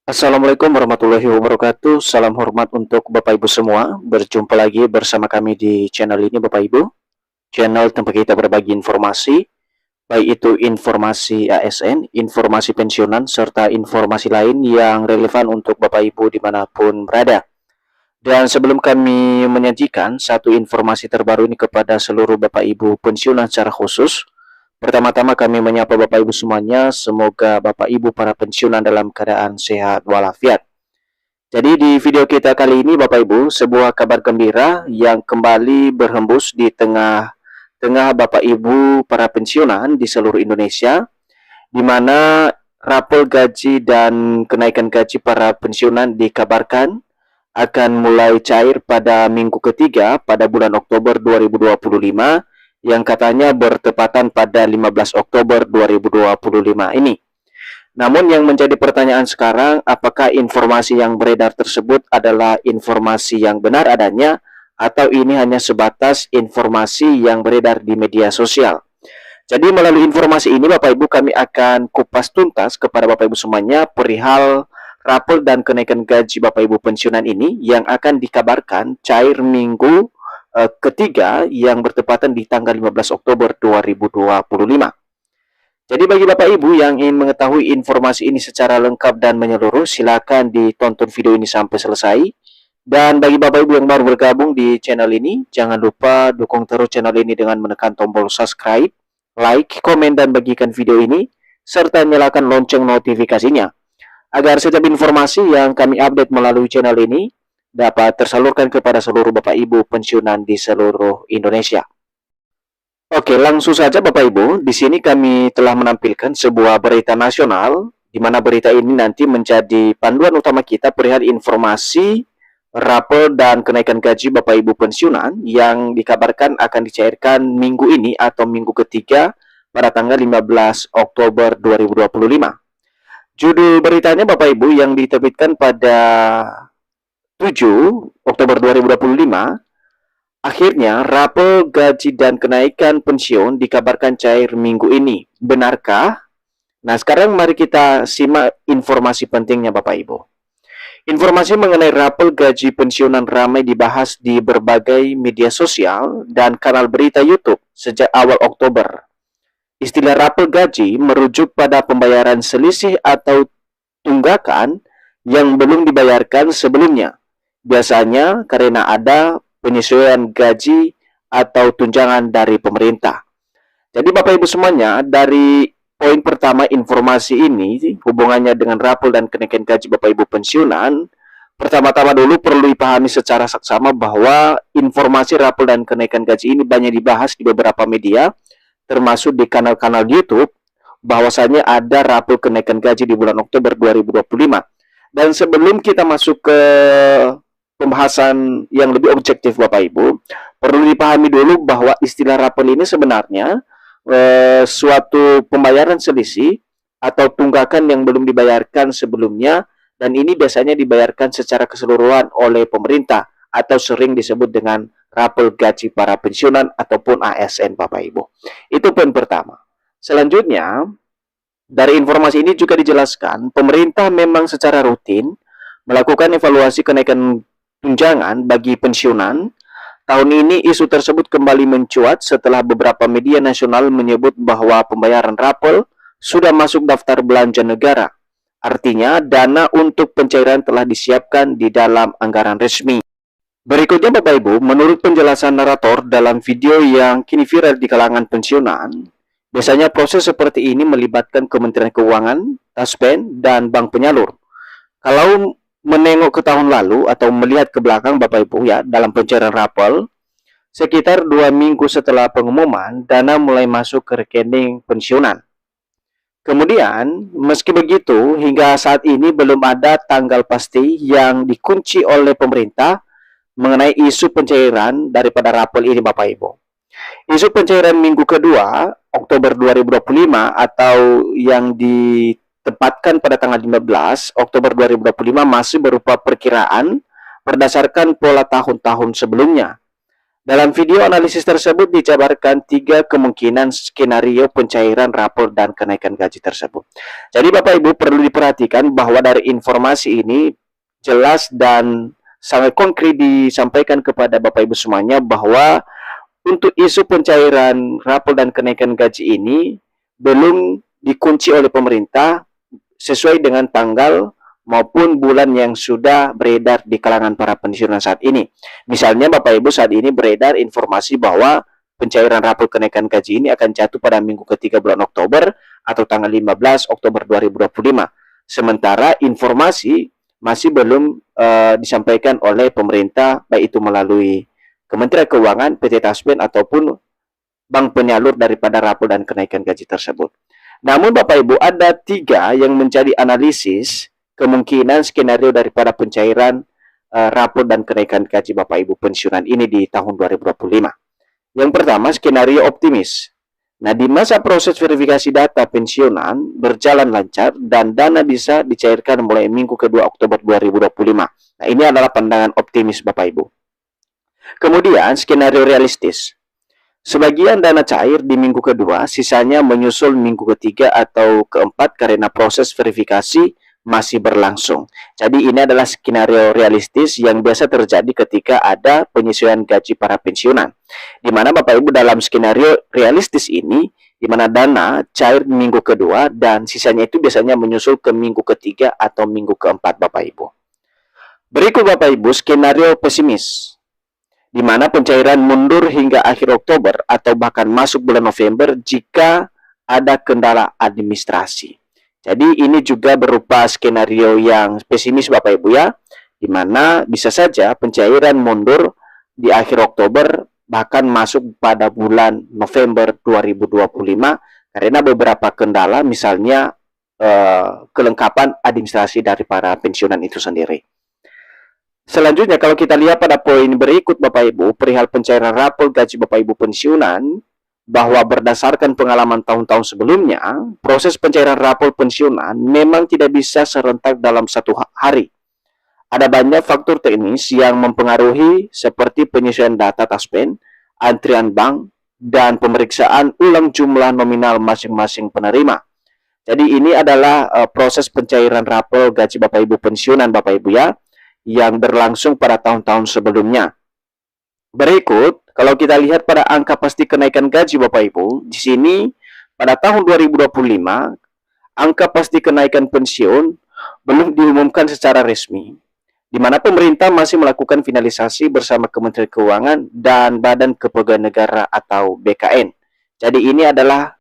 Assalamualaikum warahmatullahi wabarakatuh. Salam hormat untuk Bapak Ibu semua. Berjumpa lagi bersama kami di channel ini Bapak Ibu. Channel tempat kita berbagi informasi, baik itu informasi ASN, informasi pensiunan, serta informasi lain yang relevan untuk Bapak Ibu dimanapun berada. Dan sebelum kami menyajikan satu informasi terbaru ini kepada seluruh Bapak Ibu pensiunan secara khusus, pertama-tama kami menyapa Bapak Ibu semuanya, semoga Bapak Ibu para pensiunan dalam keadaan sehat walafiat. Jadi di video kita kali ini Bapak Ibu, sebuah kabar gembira yang kembali berhembus di tengah Bapak Ibu para pensiunan di seluruh Indonesia, di mana rapor gaji dan kenaikan gaji para pensiunan dikabarkan akan mulai cair pada minggu ketiga pada bulan Oktober 2025 yang katanya bertepatan pada 15 Oktober 2025 ini. Namun yang menjadi pertanyaan sekarang, apakah informasi yang beredar tersebut adalah informasi yang benar adanya atau ini hanya sebatas informasi yang beredar di media sosial? Jadi melalui informasi ini Bapak Ibu kami akan kupas tuntas kepada Bapak Ibu semuanya perihal rapor dan kenaikan gaji Bapak Ibu pensiunan ini yang akan dikabarkan cair minggu ketiga yang bertepatan di tanggal 15 Oktober 2025. Jadi bagi Bapak Ibu yang ingin mengetahui informasi ini secara lengkap dan menyeluruh, silakan ditonton video ini sampai selesai. Dan bagi Bapak Ibu yang baru bergabung di channel ini, jangan lupa dukung terus channel ini dengan menekan tombol subscribe, like, komen, dan bagikan video ini, serta nyalakan lonceng notifikasinya, agar setiap informasi yang kami update melalui channel ini dapat tersalurkan kepada seluruh Bapak Ibu pensiunan di seluruh Indonesia. Oke, langsung saja Bapak Ibu, di sini kami telah menampilkan sebuah berita nasional, di mana berita ini nanti menjadi panduan utama kita perihal informasi rapor dan kenaikan gaji Bapak Ibu pensiunan yang dikabarkan akan dicairkan minggu ini atau minggu ketiga pada tanggal 15 Oktober 2025. Judul beritanya Bapak Ibu yang diterbitkan pada 7 Oktober 2025, akhirnya, rapor gaji dan kenaikan pensiun dikabarkan cair minggu ini. Benarkah? Nah, sekarang mari kita simak informasi pentingnya Bapak Ibu. Informasi mengenai rapor gaji pensiunan ramai dibahas di berbagai media sosial dan kanal berita YouTube sejak awal Oktober. Istilah rapor gaji merujuk pada pembayaran selisih atau tunggakan yang belum dibayarkan sebelumnya. Biasanya karena ada penyesuaian gaji atau tunjangan dari pemerintah. Jadi Bapak Ibu semuanya, dari poin pertama informasi ini hubungannya dengan rapor dan kenaikan gaji Bapak Ibu pensiunan, pertama-tama dulu perlu dipahami secara saksama bahwa informasi rapor dan kenaikan gaji ini banyak dibahas di beberapa media, termasuk di kanal-kanal YouTube, bahwasanya ada rapor kenaikan gaji di bulan Oktober 2025. Dan sebelum kita masuk ke pembahasan yang lebih objektif Bapak Ibu, perlu dipahami dulu bahwa istilah rapor ini sebenarnya suatu pembayaran selisih atau tunggakan yang belum dibayarkan sebelumnya, dan ini biasanya dibayarkan secara keseluruhan oleh pemerintah atau sering disebut dengan rapor gaji para pensiunan ataupun ASN Bapak Ibu. Itu poin pertama. Selanjutnya, dari informasi ini juga dijelaskan pemerintah memang secara rutin melakukan evaluasi kenaikan tunjangan bagi pensiunan. Tahun ini isu tersebut kembali mencuat setelah beberapa media nasional menyebut bahwa pembayaran rapor sudah masuk daftar belanja negara. Artinya, dana untuk pencairan telah disiapkan di dalam anggaran resmi. Berikutnya Bapak Ibu, menurut penjelasan narator dalam video yang kini viral di kalangan pensiunan, biasanya proses seperti ini melibatkan Kementerian Keuangan, Taspen, dan bank penyalur. Kalau menengok ke tahun lalu atau melihat ke belakang Bapak Ibu ya, dalam pencairan rapor, sekitar 2 minggu setelah pengumuman, dana mulai masuk ke rekening pensiunan. Kemudian, meski begitu, hingga saat ini belum ada tanggal pasti yang dikunci oleh pemerintah mengenai isu pencairan daripada rapor ini Bapak Ibu. Isu pencairan minggu kedua, Oktober 2025 atau yang ditempatkan pada tanggal 15 Oktober 2025 masih berupa perkiraan berdasarkan pola tahun-tahun sebelumnya. Dalam video analisis tersebut dijabarkan 3 kemungkinan skenario pencairan rapor dan kenaikan gaji tersebut. Jadi Bapak Ibu perlu diperhatikan bahwa dari informasi ini jelas dan sangat konkret disampaikan kepada Bapak Ibu semuanya bahwa untuk isu pencairan rapor dan kenaikan gaji ini belum dikunci oleh pemerintah sesuai dengan tanggal maupun bulan yang sudah beredar di kalangan para pensiunan saat ini. Misalnya Bapak Ibu saat ini beredar informasi bahwa pencairan rapor kenaikan gaji ini akan jatuh pada minggu ketiga bulan Oktober atau tanggal 15 Oktober 2025. Sementara informasi masih belum disampaikan oleh pemerintah, baik itu melalui Kementerian Keuangan, PT Taspen, ataupun bank penyalur daripada rapor dan kenaikan gaji tersebut. Namun Bapak Ibu ada 3 yang menjadi analisis kemungkinan skenario daripada pencairan rapor dan kenaikan gaji Bapak Ibu pensiunan ini di tahun 2025. Yang pertama, skenario optimis. Nah, di masa proses verifikasi data pensiunan berjalan lancar dan dana bisa dicairkan mulai minggu kedua Oktober 2025. Nah, ini adalah pandangan optimis Bapak Ibu. Kemudian, skenario realistis. Sebagian dana cair di minggu kedua, sisanya menyusul minggu ketiga atau keempat karena proses verifikasi masih berlangsung. Jadi ini adalah skenario realistis yang biasa terjadi ketika ada penyesuaian gaji para pensiunan. Di mana Bapak Ibu dalam skenario realistis ini, di mana dana cair minggu kedua dan sisanya itu biasanya menyusul ke minggu ketiga atau minggu keempat Bapak Ibu. Berikut Bapak Ibu skenario pesimis, di mana pencairan mundur hingga akhir Oktober atau bahkan masuk bulan November jika ada kendala administrasi. Jadi ini juga berupa skenario yang pesimis Bapak Ibu ya, di mana bisa saja pencairan mundur di akhir Oktober bahkan masuk pada bulan November 2025 karena beberapa kendala, misalnya kelengkapan administrasi dari para pensiunan itu sendiri. Selanjutnya kalau kita lihat pada poin berikut Bapak Ibu, perihal pencairan rapor gaji Bapak Ibu pensiunan, bahwa berdasarkan pengalaman tahun-tahun sebelumnya, proses pencairan rapor pensiunan memang tidak bisa serentak dalam satu hari. Ada banyak faktor teknis yang mempengaruhi seperti penyesuaian data Taspen, antrian bank, dan pemeriksaan ulang jumlah nominal masing-masing penerima. Jadi ini adalah proses pencairan rapor gaji Bapak Ibu pensiunan Bapak Ibu ya, yang berlangsung pada tahun-tahun sebelumnya. Berikut, kalau kita lihat pada angka pasti kenaikan gaji Bapak Ibu, di sini pada tahun 2025, angka pasti kenaikan pensiun belum diumumkan secara resmi, di mana pemerintah masih melakukan finalisasi bersama Kementerian Keuangan dan Badan Kepegawaian Negara atau BKN. Jadi ini adalah